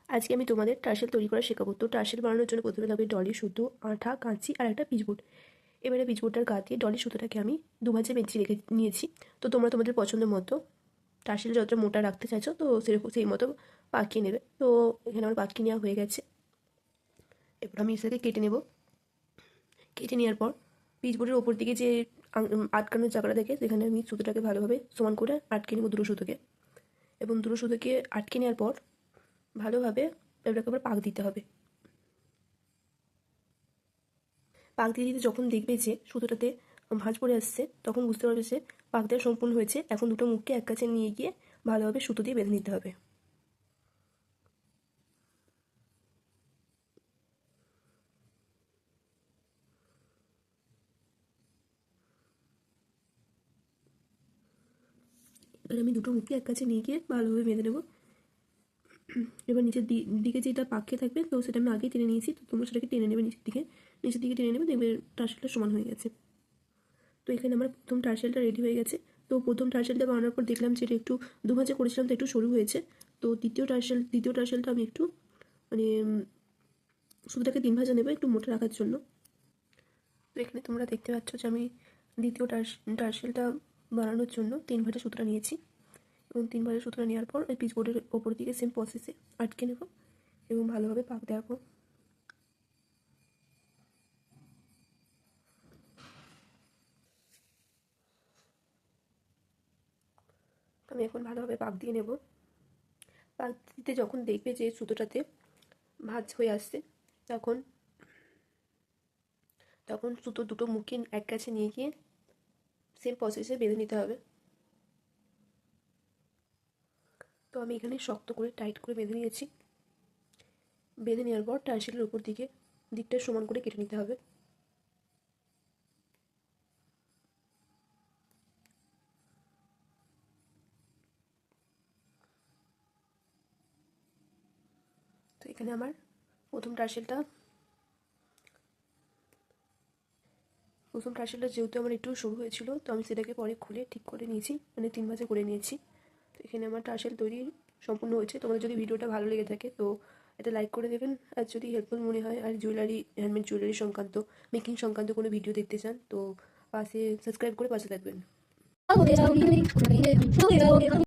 আজকে আমি তোমাদের টার্সেল তৈরি করা শেখাবো। তো টার্সেল বানানোর জন্য প্রথমে লাগবে ডলি সুতো, আঠা, কাঁচি আর একটা পিচবোর্ড। এবারে পিচবোর্ডটার গা দিয়ে ডলি সুতোটাকে আমি দুভাজে বেঁচে রেখে নিয়েছি। তো তোমরা তোমাদের পছন্দ মতো টার্সেল যতটা মোটা রাখতে চাইছো তো সেরকম সেই মতো পাকিয়ে নেবে। তো এখানে আমার পাকিয়ে নেওয়া হয়ে গেছে। এবার আমি এটাকে কেটে নেব। কেটে নেওয়ার পর পিচবোর্ডের ওপর দিকে যে আটকানোর জায়গাটা থেকে সেখানে আমি সুতোটাকে ভালোভাবে সমান করে আটকে নেব দুটো সুতোকে। এবং দুটো সুতোকে আটকে নেওয়ার পর ভালোভাবে এটাকে আবার পাক দিতে হবে। পাক দিয়ে দিতে যখন দেখবে যে সুতোটাতে ভাঁজ পড়ে আসছে তখন বুঝতে পারবে যে পাক দেওয়া সম্পূর্ণ হয়েছে। এখন দুটো মুখকে এক কাছে নিয়ে গিয়ে ভালোভাবে সুতো দিয়ে বেঁধে নিতে হবে। এবার আমি দুটো মুখকে এক কাছে নিয়ে গিয়ে ভালোভাবে বেঁধে নেবো। এবার নিচের দিকে যেটা পাকে থাকবে তো সেটা আমি আগেই টেনে নিয়েছি। তো তোমরা সেটাকে টেনে নেবে নিচের দিকে টেনে নেবে, দেখবে টার্সেলটা সমান হয়ে গেছে। তো এখানে আমার প্রথম টার্সেলটা রেডি হয়ে গেছে। তো প্রথম টার্সেলটা বানানোর পর দেখলাম যে এটা একটু দুভাজে করেছিলাম তো একটু সরু হয়েছে। তো দ্বিতীয় টার্সেলটা আমি একটু মানে সুতোটাকে 3 ভাজা নেবো একটু মোটা রাখার জন্য। তো এখানে তোমরা দেখতে পাচ্ছ যে আমি দ্বিতীয় টার্সেলটা বানানোর জন্য 3 ভাজা সুতোটা নিয়েছি। এবং 3 ভাজা সুতোটা নেওয়ার পর এই পিচবোর্ডের ওপর দিকে সেম প্রসেসে আটকে নেব এবং ভালোভাবে পাক দেওয়াবো। আমি এখন ভালোভাবে পাক দিয়ে নেব। পাক দিতে যখন দেখবে যে সুতোটাতে ভাঁজ হয়ে আসছে তখন তখন সুতো দুটো মুখে এক কাছে নিয়ে গিয়ে সেম প্রসেসে বেঁধে নিতে হবে। তো আমি এখানে শক্ত করে টাইট করে বেঁধে নিয়েছি। বেঁধে নেওয়ার পর টার্সেলের উপর দিকটা সমান করে কেটে নিতে হবে। তো এখানে আমার প্রথম টার্সেলটা যেহেতু আমার একটু সরু হয়েছিল তো আমি সেটাকে পরে খুলে ঠিক করে নিয়েছি, মানে 3 ভাঁজে করে নিয়েছি। তো এখানে আমার টার্সেল তৈরি সম্পূর্ণ হয়েছে। তোমাদের যদি ভিডিওটা ভালো লেগে থাকে তো এটা লাইক করে দেবেন। আর যদি হেল্পফুল মনে হয় আর হ্যান্ডমেড জুয়েলারি সংক্রান্ত মেকিং সংক্রান্ত কোনো ভিডিও দেখতে চান তো পাশে সাবস্ক্রাইব করে পাশে থাকবেন।